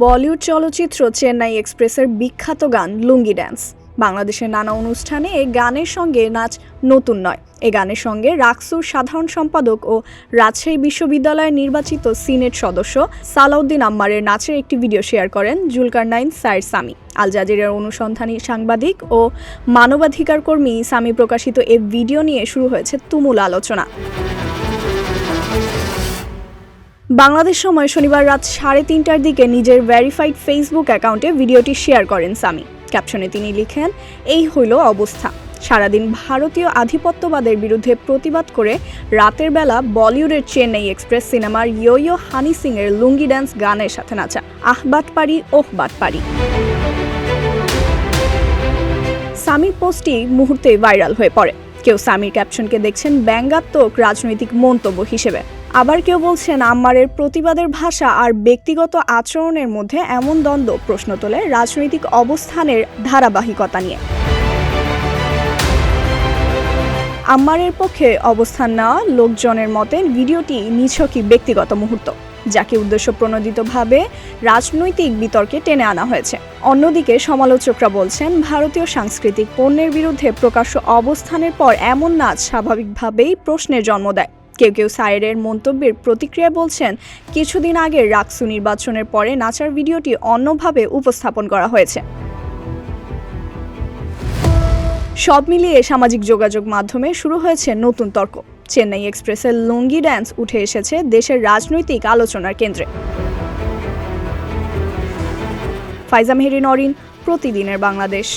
বলিউড চলচ্চিত্র চেন্নাই এক্সপ্রেসের বিখ্যাত গান লুঙ্গি ড্যান্স। বাংলাদেশের নানা অনুষ্ঠানে এই গানের সঙ্গে নাচ নতুন নয়। এ গানের সঙ্গে রাকসুর সাধারণ সম্পাদক ও রাজশাহী বিশ্ববিদ্যালয়ের নির্বাচিত সিনেট সদস্য সালাউদ্দিন আম্মারের নাচের একটি ভিডিও শেয়ার করেন জুলকারনাইন সায়ের সামি। আল জাজিরার অনুসন্ধানী সাংবাদিক ও মানবাধিকার কর্মী সামি প্রকাশিত এ ভিডিও নিয়ে শুরু হয়েছে তুমুল আলোচনা। বাংলাদেশ সময় শনিবার রাত 3:30টার দিকে নিজের ভেরিফাইড ফেসবুক অ্যাকাউন্টে ভিডিওটি শেয়ার করেন সামি। ক্যাপশনে তিনি লিখেন, এই হইল অবস্থা। সারাদিন ভারতীয় আধিপত্যবাদের বিরুদ্ধে প্রতিবাদ করে রাতের বেলা বলিউডের চেন্নাই এক্সপ্রেস সিনেমার ইয়ো ইয়ো হানি সিং এর লুঙ্গি ড্যান্স গানের সাথে নাচা। আহবাত পারি ওহ বাত পারি। সামির পোস্টটি মুহূর্তেই ভাইরাল হয়ে পড়ে। কেউ সামির ক্যাপশনকে দেখছেন ব্যঙ্গাত্মক রাজনৈতিক মন্তব্য হিসেবে, আবার কেউ বলছেন আম্মারের প্রতিবাদের ভাষা আর ব্যক্তিগত আচরণের মধ্যে এমন দ্বন্দ্ব প্রশ্ন তোলে রাজনৈতিক অবস্থানের ধারাবাহিকতা নিয়ে। আম্মারের পক্ষে অবস্থান নেওয়া লোকজনের মতে ভিডিওটি নিছকই ব্যক্তিগত মুহূর্ত, যাকে উদ্দেশ্যপ্রণোদিতভাবে রাজনৈতিক বিতর্কে টেনে আনা হয়েছে। অন্যদিকে সমালোচকরা বলছেন, ভারতীয় সাংস্কৃতিক পণ্যের বিরুদ্ধে প্রকাশ্য অবস্থানের পর এমন নাচ স্বাভাবিকভাবেই প্রশ্নের জন্ম দেয়। কেউ কেউ সায়েরের মন্তব্যের প্রতিক্রিয়া বলছেন, কিছুদিন আগে রাকসু নির্বাচনের পরে নাচার ভিডিওটি অন্যভাবে উপস্থাপন করা হয়েছে। সব মিলিয়ে সামাজিক যোগাযোগ মাধ্যমে শুরু হয়েছে নতুন তর্ক। চেন্নাই এক্সপ্রেসের লুঙ্গি ড্যান্স উঠে এসেছে দেশের রাজনৈতিক আলোচনার কেন্দ্রে। ফাইজা মেহেরি নরিন, প্রতিদিনের বাংলাদেশ।